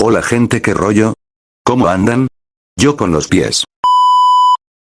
Hola gente, ¿qué rollo? ¿Cómo andan? Yo con los pies.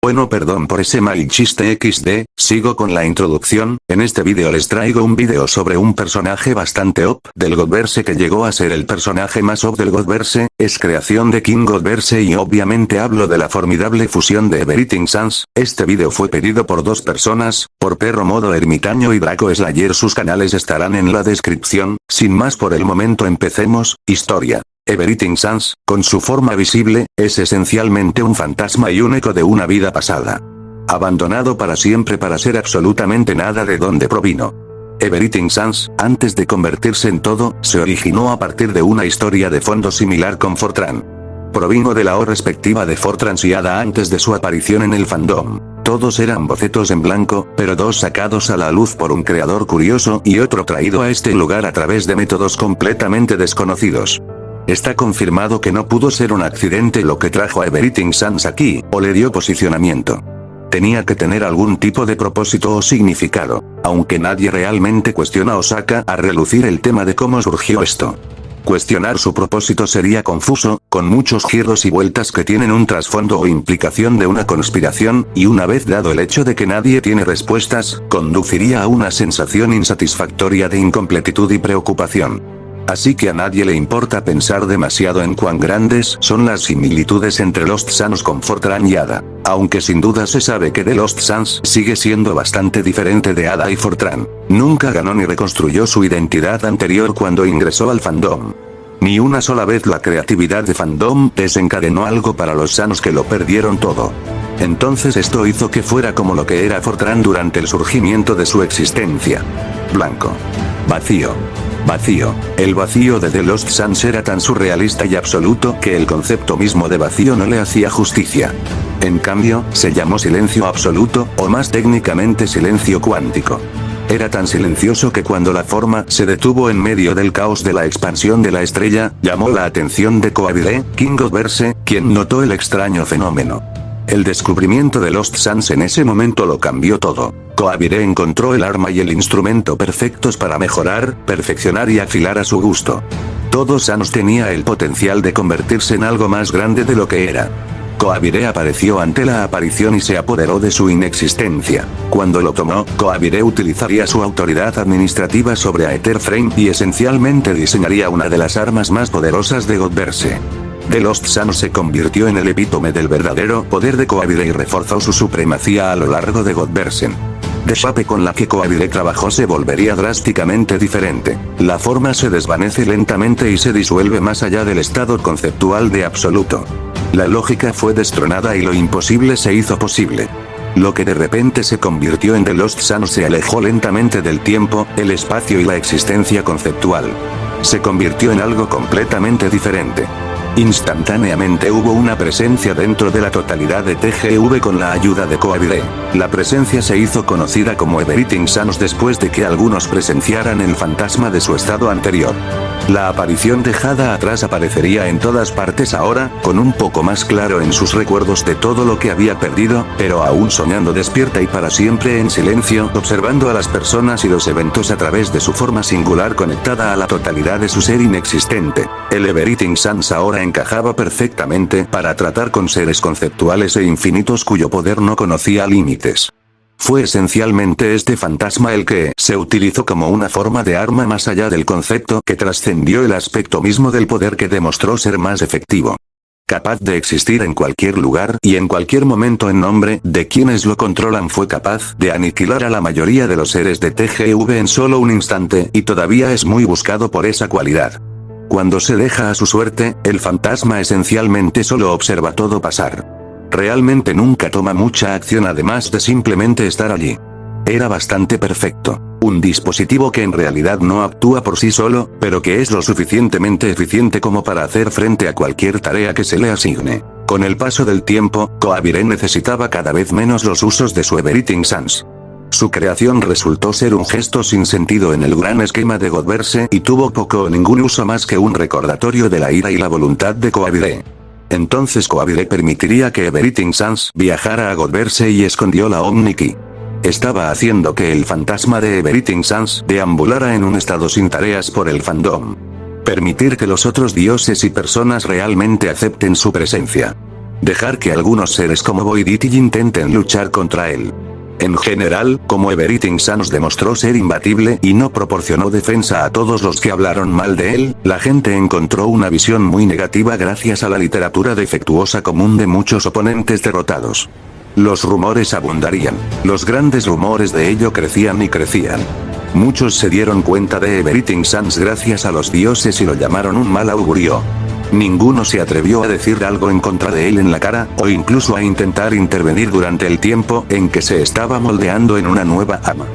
Bueno, perdón por ese mal chiste XD, sigo con la introducción. En este vídeo les traigo un vídeo sobre un personaje bastante OP del Godverse que llegó a ser el personaje más OP del Godverse, es creación de King Godverse y obviamente hablo de la formidable fusión de Everything Sans. Este vídeo fue pedido por dos personas, por Perro Modo Ermitaño y Draco Slayer, sus canales estarán en la descripción. Sin más por el momento, empecemos. Historia. Everything Sans, con su forma visible, es esencialmente un fantasma y un eco de una vida pasada. Abandonado para siempre para ser absolutamente nada de donde provino. Everything Sans, antes de convertirse en todo, se originó a partir de una historia de fondo similar con Fortran. Provino de la O respectiva de Fortran y Ada antes de su aparición en el fandom. Todos eran bocetos en blanco, pero dos sacados a la luz por un creador curioso y otro traído a este lugar a través de métodos completamente desconocidos. Está confirmado que no pudo ser un accidente lo que trajo a Everything Sans aquí, o le dio posicionamiento. Tenía que tener algún tipo de propósito o significado, aunque nadie realmente cuestiona o saca a relucir el tema de cómo surgió esto. Cuestionar su propósito sería confuso, con muchos giros y vueltas que tienen un trasfondo o implicación de una conspiración, y una vez dado el hecho de que nadie tiene respuestas, conduciría a una sensación insatisfactoria de incompletitud y preocupación. Así que a nadie le importa pensar demasiado en cuán grandes son las similitudes entre Lost Sans con Fortran y Ada, aunque sin duda se sabe que The Lost Sans sigue siendo bastante diferente de Ada y Fortran. Nunca ganó ni reconstruyó su identidad anterior cuando ingresó al fandom. Ni una sola vez la creatividad de fandom desencadenó algo para los Sans que lo perdieron todo. Entonces esto hizo que fuera como lo que era Fortran durante el surgimiento de su existencia. Blanco. Vacío. Vacío. El vacío de The Lost Sans era tan surrealista y absoluto que el concepto mismo de vacío no le hacía justicia. En cambio, se llamó silencio absoluto, o más técnicamente silencio cuántico. Era tan silencioso que cuando la forma se detuvo en medio del caos de la expansión de la estrella, llamó la atención de Coabire, King Godverse, quien notó el extraño fenómeno. El descubrimiento de Lost Sans en ese momento lo cambió todo. Coabire encontró el arma y el instrumento perfectos para mejorar, perfeccionar y afilar a su gusto. Todo Sans tenía el potencial de convertirse en algo más grande de lo que era. Coabire apareció ante la aparición y se apoderó de su inexistencia. Cuando lo tomó, Coabire utilizaría su autoridad administrativa sobre Aetherframe y esencialmente diseñaría una de las armas más poderosas de Godverse. The Lost Sans se convirtió en el epítome del verdadero poder de Coabire y reforzó su supremacía a lo largo de Godverse. The shape con la que Coabire trabajó se volvería drásticamente diferente. La forma se desvanece lentamente y se disuelve más allá del estado conceptual de absoluto. La lógica fue destronada y lo imposible se hizo posible. Lo que de repente se convirtió en The Lost Sans se alejó lentamente del tiempo, el espacio y la existencia conceptual. Se convirtió en algo completamente diferente. Instantáneamente hubo una presencia dentro de la totalidad de TGV con la ayuda de Coabire. La presencia se hizo conocida como Everything Sans después de que algunos presenciaran el fantasma de su estado anterior. La aparición dejada atrás aparecería en todas partes ahora, con un poco más claro en sus recuerdos de todo lo que había perdido, pero aún soñando despierta y para siempre en silencio, observando a las personas y los eventos a través de su forma singular conectada a la totalidad de su ser inexistente. El Everything Sans ahora encajaba perfectamente para tratar con seres conceptuales e infinitos cuyo poder no conocía límites. Fue esencialmente este fantasma el que se utilizó como una forma de arma más allá del concepto que trascendió el aspecto mismo del poder que demostró ser más efectivo. Capaz de existir en cualquier lugar y en cualquier momento en nombre de quienes lo controlan, fue capaz de aniquilar a la mayoría de los seres de TGV en solo un instante y todavía es muy buscado por esa cualidad. Cuando se deja a su suerte, el fantasma esencialmente solo observa todo pasar. Realmente nunca toma mucha acción además de simplemente estar allí. Era bastante perfecto. Un dispositivo que en realidad no actúa por sí solo, pero que es lo suficientemente eficiente como para hacer frente a cualquier tarea que se le asigne. Con el paso del tiempo, Coabire necesitaba cada vez menos los usos de su Everything Sans. Su creación resultó ser un gesto sin sentido en el gran esquema de Godverse y tuvo poco o ningún uso más que un recordatorio de la ira y la voluntad de Coabire. Entonces Coabire permitiría que Everything Sans viajara a Godverse y escondió la Omni-Key. Estaba haciendo que el fantasma de Everything Sans deambulara en un estado sin tareas por el fandom. Permitir que los otros dioses y personas realmente acepten su presencia. Dejar que algunos seres como Voidity intenten luchar contra él. En general, como Everything Sans demostró ser imbatible y no proporcionó defensa a todos los que hablaron mal de él, la gente encontró una visión muy negativa gracias a la literatura defectuosa común de muchos oponentes derrotados. Los rumores abundarían. Los grandes rumores de ello crecían y crecían. Muchos se dieron cuenta de Everything Sans gracias a los dioses y lo llamaron un mal augurio. Ninguno se atrevió a decir algo en contra de él en la cara, o incluso a intentar intervenir durante el tiempo en que se estaba moldeando en una nueva ama.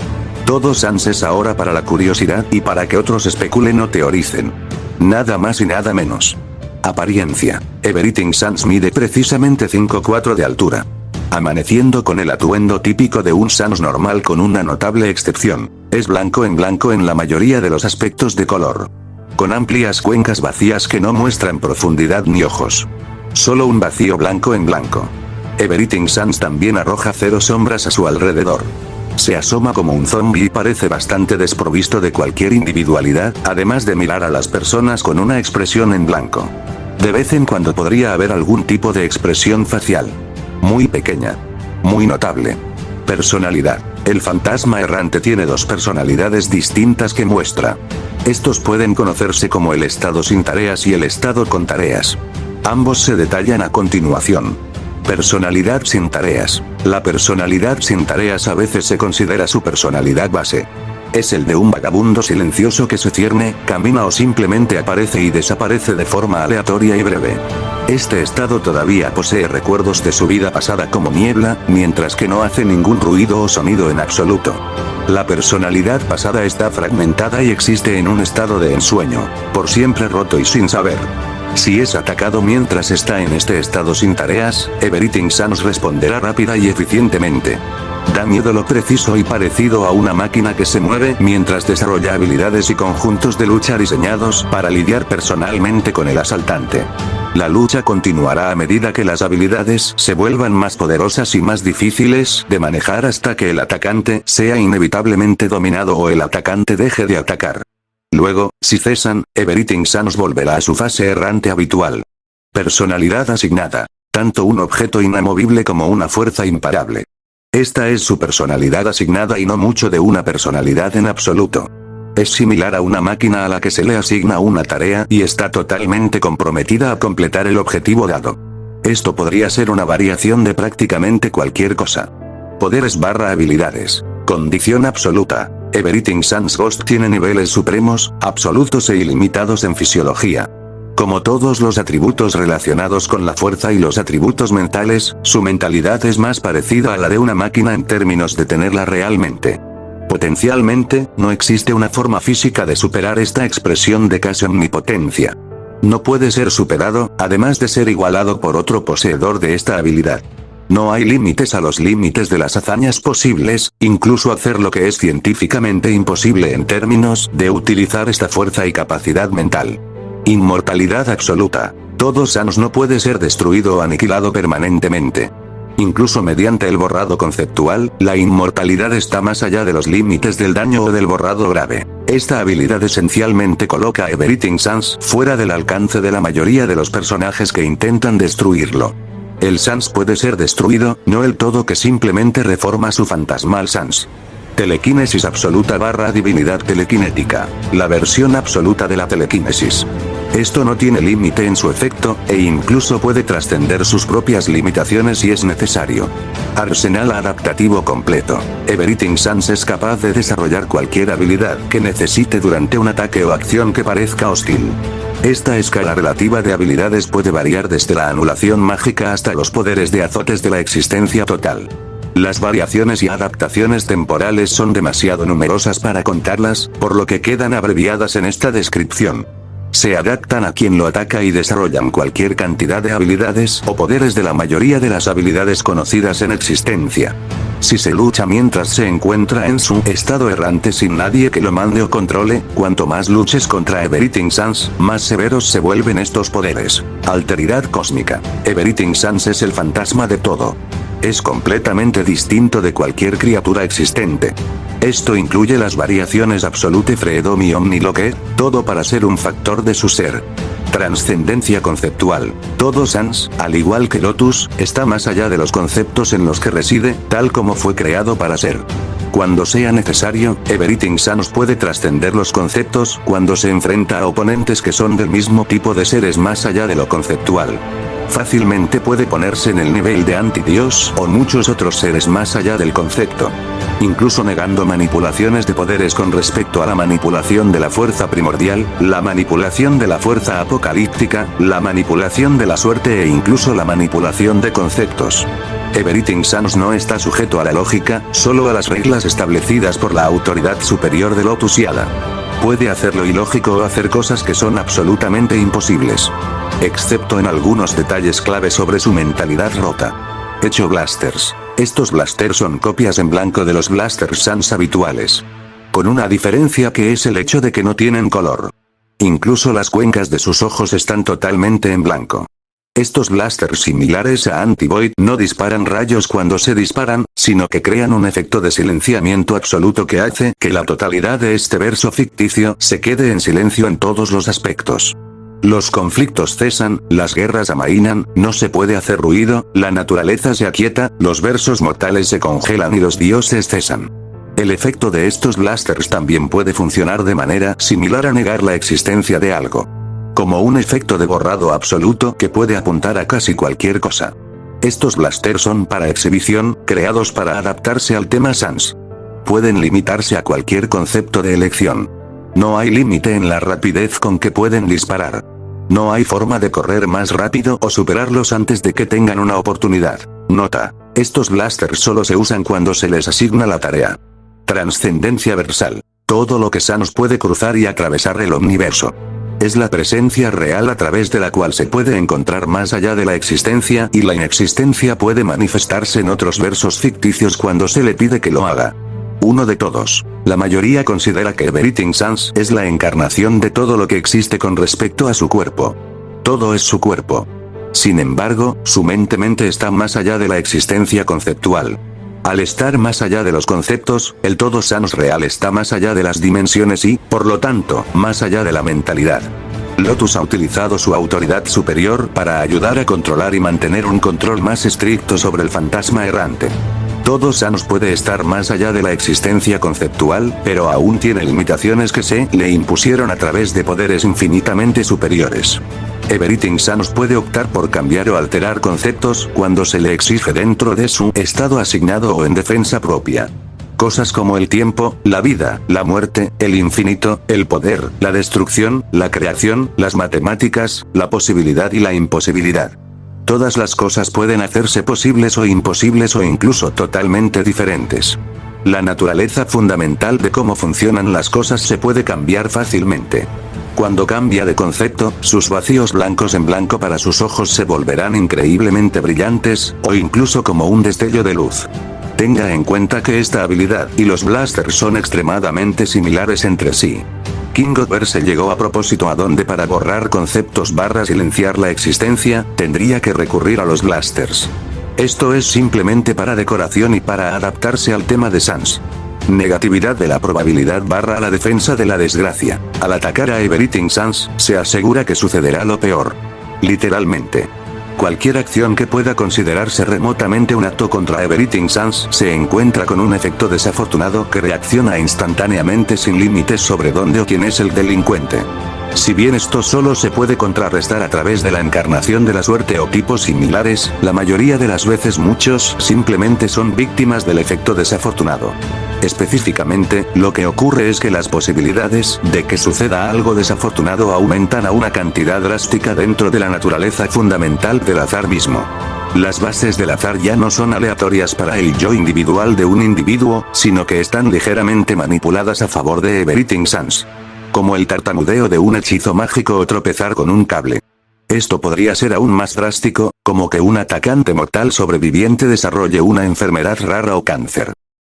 Todo Sans es ahora para la curiosidad y para que otros especulen o teoricen. Nada más y nada menos. Apariencia. Everything Sans mide precisamente 5'4" de altura. Amaneciendo con el atuendo típico de un Sans normal con una notable excepción. Es blanco en la mayoría de los aspectos de color. Con amplias cuencas vacías que no muestran profundidad ni ojos. Solo un vacío blanco en blanco. Everything Sans también arroja 0 sombras a su alrededor. Se asoma como un zombie y parece bastante desprovisto de cualquier individualidad, además de mirar a las personas con una expresión en blanco. De vez en cuando podría haber algún tipo de expresión facial. Muy pequeña. Muy notable. Personalidad. El fantasma errante tiene 2 personalidades distintas que muestra. Estos pueden conocerse como el estado sin tareas y el estado con tareas. Ambos se detallan a continuación. Personalidad sin tareas. La personalidad sin tareas a veces se considera su personalidad base. Es el de un vagabundo silencioso que se cierne, camina o simplemente aparece y desaparece de forma aleatoria y breve. Este estado todavía posee recuerdos de su vida pasada como niebla, mientras que no hace ningún ruido o sonido en absoluto. La personalidad pasada está fragmentada y existe en un estado de ensueño, por siempre roto y sin saber. Si es atacado mientras está en este estado sin tareas, Everything Sans responderá rápida y eficientemente. Da miedo lo preciso y parecido a una máquina que se mueve mientras desarrolla habilidades y conjuntos de lucha diseñados para lidiar personalmente con el asaltante. La lucha continuará a medida que las habilidades se vuelvan más poderosas y más difíciles de manejar hasta que el atacante sea inevitablemente dominado o el atacante deje de atacar. Luego, si cesan, Everything Sans volverá a su fase errante habitual. Personalidad asignada. Tanto un objeto inamovible como una fuerza imparable. Esta es su personalidad asignada y no mucho de una personalidad en absoluto. Es similar a una máquina a la que se le asigna una tarea y está totalmente comprometida a completar el objetivo dado. Esto podría ser una variación de prácticamente cualquier cosa. Poderes/habilidades. Condición absoluta. Everything Sans Ghost tiene niveles supremos, absolutos e ilimitados en fisiología. Como todos los atributos relacionados con la fuerza y los atributos mentales, su mentalidad es más parecida a la de una máquina en términos de tenerla realmente. Potencialmente, no existe una forma física de superar esta expresión de casi omnipotencia. No puede ser superado, además de ser igualado por otro poseedor de esta habilidad. No hay límites a los límites de las hazañas posibles, incluso hacer lo que es científicamente imposible en términos de utilizar esta fuerza y capacidad mental. Inmortalidad absoluta. Todo Sans no puede ser destruido o aniquilado permanentemente. Incluso mediante el borrado conceptual, la inmortalidad está más allá de los límites del daño o del borrado grave. Esta habilidad esencialmente coloca a Everything Sans fuera del alcance de la mayoría de los personajes que intentan destruirlo. El Sans puede ser destruido, no el todo que simplemente reforma su fantasmal Sans. Telequinesis absoluta/divinidad telequinética. La versión absoluta de la telequinesis. Esto no tiene límite en su efecto, e incluso puede trascender sus propias limitaciones si es necesario. Arsenal adaptativo completo. Everything Sans es capaz de desarrollar cualquier habilidad que necesite durante un ataque o acción que parezca hostil. Esta escala relativa de habilidades puede variar desde la anulación mágica hasta los poderes de azotes de la existencia total. Las variaciones y adaptaciones temporales son demasiado numerosas para contarlas, por lo que quedan abreviadas en esta descripción. Se adaptan a quien lo ataca y desarrollan cualquier cantidad de habilidades o poderes de la mayoría de las habilidades conocidas en existencia. Si se lucha mientras se encuentra en su estado errante sin nadie que lo mande o controle, cuanto más luches contra Everything Sans, más severos se vuelven estos poderes. Alteridad cósmica. Everything Sans es el fantasma de todo. Es completamente distinto de cualquier criatura existente. Esto incluye las variaciones Absolute Freedom y Omniloque, todo para ser un factor de su ser. Trascendencia conceptual. Todo Sans, al igual que Lotus, está más allá de los conceptos en los que reside, tal como fue creado para ser. Cuando sea necesario, Everything Sans puede trascender los conceptos cuando se enfrenta a oponentes que son del mismo tipo de seres más allá de lo conceptual. Fácilmente puede ponerse en el nivel de antidios o muchos otros seres más allá del concepto. Incluso negando manipulaciones de poderes con respecto a la manipulación de la fuerza primordial, la manipulación de la fuerza apocalíptica, la manipulación de la suerte e incluso la manipulación de conceptos. Everything Sans no está sujeto a la lógica, solo a las reglas establecidas por la autoridad superior de Lotus y Ada. Puede hacer lo ilógico o hacer cosas que son absolutamente imposibles. Excepto en algunos detalles clave sobre su mentalidad rota. Hecho blasters. Estos blasters son copias en blanco de los blasters Sans habituales. Con una diferencia que es el hecho de que no tienen color. Incluso las cuencas de sus ojos están totalmente en blanco. Estos blasters similares a Anti-Void no disparan rayos cuando se disparan, sino que crean un efecto de silenciamiento absoluto que hace que la totalidad de este verso ficticio se quede en silencio en todos los aspectos. Los conflictos cesan, las guerras amainan, no se puede hacer ruido, la naturaleza se aquieta, los versos mortales se congelan y los dioses cesan. El efecto de estos blasters también puede funcionar de manera similar a negar la existencia de algo. Como un efecto de borrado absoluto que puede apuntar a casi cualquier cosa. Estos blasters son para exhibición, creados para adaptarse al tema Sans. Pueden limitarse a cualquier concepto de elección. No hay límite en la rapidez con que pueden disparar. No hay forma de correr más rápido o superarlos antes de que tengan una oportunidad. Nota. Estos blasters solo se usan cuando se les asigna la tarea. Trascendencia versal. Todo lo que Sans puede cruzar y atravesar el omniverso. Es la presencia real a través de la cual se puede encontrar más allá de la existencia y la inexistencia puede manifestarse en otros versos ficticios cuando se le pide que lo haga. Uno de todos. La mayoría considera que Everything Sans es la encarnación de todo lo que existe con respecto a su cuerpo. Todo es su cuerpo. Sin embargo, su mente está más allá de la existencia conceptual. Al estar más allá de los conceptos, el todo Sans real está más allá de las dimensiones y, por lo tanto, más allá de la mentalidad. Lotus ha utilizado su autoridad superior para ayudar a controlar y mantener un control más estricto sobre el fantasma errante. Todo Sans puede estar más allá de la existencia conceptual, pero aún tiene limitaciones que se le impusieron a través de poderes infinitamente superiores. Everything Sans puede optar por cambiar o alterar conceptos cuando se le exige dentro de su estado asignado o en defensa propia. Cosas como el tiempo, la vida, la muerte, el infinito, el poder, la destrucción, la creación, las matemáticas, la posibilidad y la imposibilidad. Todas las cosas pueden hacerse posibles o imposibles o incluso totalmente diferentes. La naturaleza fundamental de cómo funcionan las cosas se puede cambiar fácilmente. Cuando cambia de concepto, sus vacíos blancos en blanco para sus ojos se volverán increíblemente brillantes, o incluso como un destello de luz. Tenga en cuenta que esta habilidad y los blasters son extremadamente similares entre sí. King Verse llegó a propósito a donde para borrar conceptos / silenciar la existencia, tendría que recurrir a los blasters. Esto es simplemente para decoración y para adaptarse al tema de Sans. Negatividad de la probabilidad / la defensa de la desgracia. Al atacar a Everything Sans, se asegura que sucederá lo peor. Literalmente. Cualquier acción que pueda considerarse remotamente un acto contra Everything Sans se encuentra con un efecto desafortunado que reacciona instantáneamente sin límites sobre dónde o quién es el delincuente. Si bien esto solo se puede contrarrestar a través de la encarnación de la suerte o tipos similares, la mayoría de las veces muchos simplemente son víctimas del efecto desafortunado. Específicamente, lo que ocurre es que las posibilidades de que suceda algo desafortunado aumentan a una cantidad drástica dentro de la naturaleza fundamental del azar mismo. Las bases del azar ya no son aleatorias para el yo individual de un individuo, sino que están ligeramente manipuladas a favor de Everything Sans. Como el tartamudeo de un hechizo mágico o tropezar con un cable. Esto podría ser aún más drástico, como que un atacante mortal sobreviviente desarrolle una enfermedad rara o cáncer.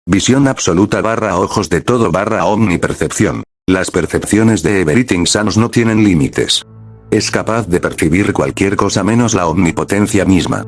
Visión absoluta / ojos de todo / omnipercepción. Las percepciones de Everything Sans no tienen límites. Es capaz de percibir cualquier cosa menos la omnipotencia misma.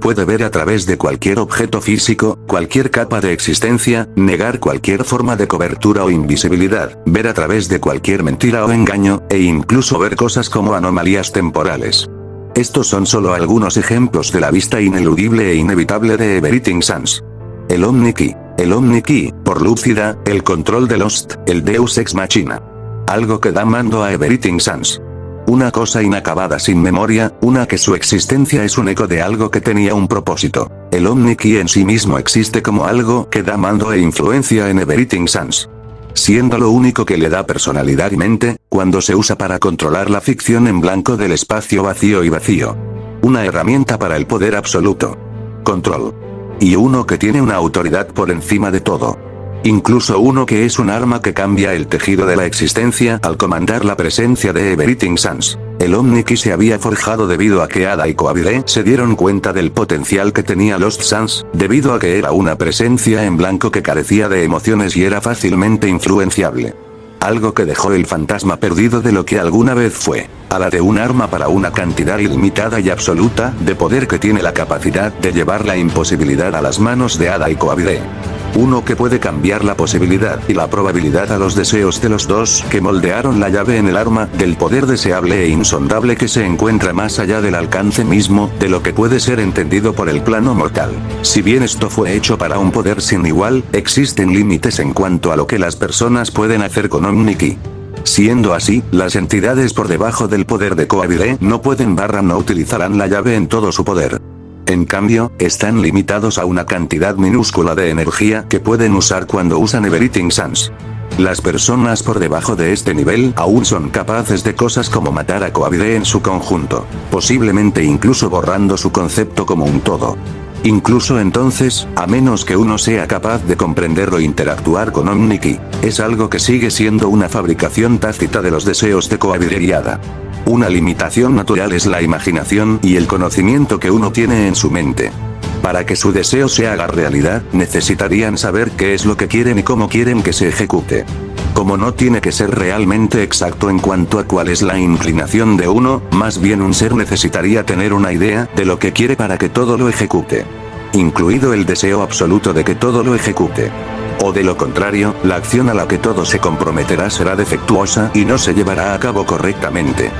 Puede ver a través de cualquier objeto físico, cualquier capa de existencia, negar cualquier forma de cobertura o invisibilidad, ver a través de cualquier mentira o engaño, e incluso ver cosas como anomalías temporales. Estos son solo algunos ejemplos de la vista ineludible e inevitable de Everything Sans. El Omni-Key. El Omni-Key, por Lúcida, el control de Lost, el Deus Ex Machina. Algo que da mando a Everything Sans. Una cosa inacabada sin memoria, una que su existencia es un eco de algo que tenía un propósito. El Omni-Key en sí mismo existe como algo que da mando e influencia en Everything Sans. Siendo lo único que le da personalidad y mente, cuando se usa para controlar la ficción en blanco del espacio vacío y vacío. Una herramienta para el poder absoluto. Control. Y uno que tiene una autoridad por encima de todo. Incluso uno que es un arma que cambia el tejido de la existencia al comandar la presencia de Everything Sans. El Omni-Key se había forjado debido a que Ada y Coabire se dieron cuenta del potencial que tenía Lost Sans, debido a que era una presencia en blanco que carecía de emociones y era fácilmente influenciable. Algo que dejó el fantasma perdido de lo que alguna vez fue, a la de un arma para una cantidad ilimitada y absoluta de poder que tiene la capacidad de llevar la imposibilidad a las manos de Ada y Coabire. Uno que puede cambiar la posibilidad y la probabilidad a los deseos de los dos que moldearon la llave en el arma del poder deseable e insondable que se encuentra más allá del alcance mismo de lo que puede ser entendido por el plano mortal. Si bien esto fue hecho para un poder sin igual, existen límites en cuanto a lo que las personas pueden hacer con Omni-Key. Siendo así, las entidades por debajo del poder de Coabire no pueden no utilizarán la llave en todo su poder. En cambio, están limitados a una cantidad minúscula de energía que pueden usar cuando usan Everything Sans. Las personas por debajo de este nivel aún son capaces de cosas como matar a Coabire en su conjunto, posiblemente incluso borrando su concepto como un todo. Incluso entonces, a menos que uno sea capaz de comprenderlo e interactuar con Omni-Key, es algo que sigue siendo una fabricación tácita de los deseos de Coabire y Ada. Una limitación natural es la imaginación y el conocimiento que uno tiene en su mente. Para que su deseo se haga realidad, necesitarían saber qué es lo que quieren y cómo quieren que se ejecute. Como no tiene que ser realmente exacto en cuanto a cuál es la inclinación de uno, más bien un ser necesitaría tener una idea de lo que quiere para que todo lo ejecute. Incluido el deseo absoluto de que todo lo ejecute. O de lo contrario, la acción a la que todo se comprometerá será defectuosa y no se llevará a cabo correctamente.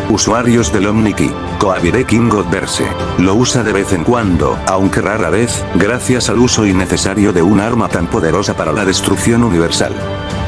Usuarios del Omni-Key. Coabire King Godverse. Lo usa de vez en cuando, aunque rara vez, gracias al uso innecesario de un arma tan poderosa para la destrucción universal.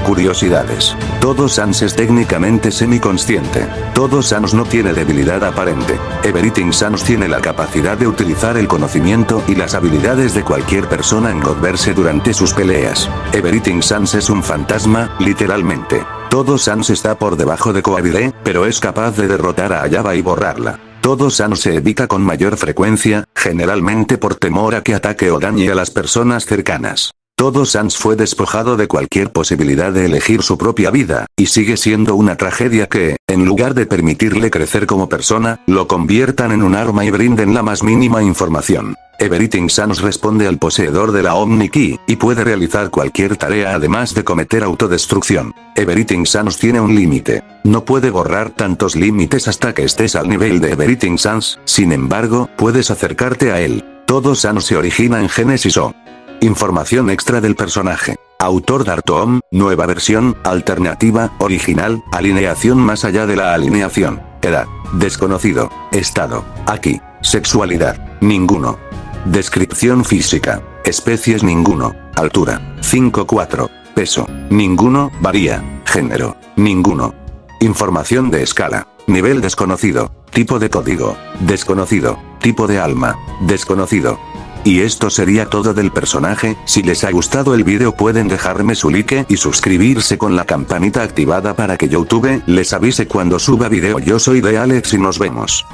Curiosidades. Todo Sans es técnicamente semiconsciente. Todo Sans no tiene debilidad aparente. Everything Sans tiene la capacidad de utilizar el conocimiento y las habilidades de cualquier persona en Godverse durante sus peleas. Everything Sans es un fantasma, literalmente. Todo Sans está por debajo de Coabire, pero es capaz de derrotar a Ayaba y borrarla. Todo Sans se evita con mayor frecuencia, generalmente por temor a que ataque o dañe a las personas cercanas. Todo Sans fue despojado de cualquier posibilidad de elegir su propia vida, y sigue siendo una tragedia que, en lugar de permitirle crecer como persona, lo conviertan en un arma y brinden la más mínima información. Everything Sans responde al poseedor de la Omni-Key, y puede realizar cualquier tarea además de cometer autodestrucción. Everything Sans tiene un límite. No puede borrar tantos límites hasta que estés al nivel de Everything Sans, sin embargo, puedes acercarte a él. Todo Sans se origina en Genesis O. Información extra del personaje. Autor Dartoom, nueva versión, alternativa, original, alineación más allá de la alineación. Edad. Desconocido. Estado. Aquí. Sexualidad. Ninguno. Descripción física. Especies ninguno. Altura. 5'4". Peso. Ninguno, varía. Género. Ninguno. Información de escala. Nivel desconocido. Tipo de código. Desconocido. Tipo de alma. Desconocido. Y esto sería todo del personaje. Si les ha gustado el vídeo pueden dejarme su like y suscribirse con la campanita activada para que YouTube les avise cuando suba vídeo. Yo soy de Alex y nos vemos.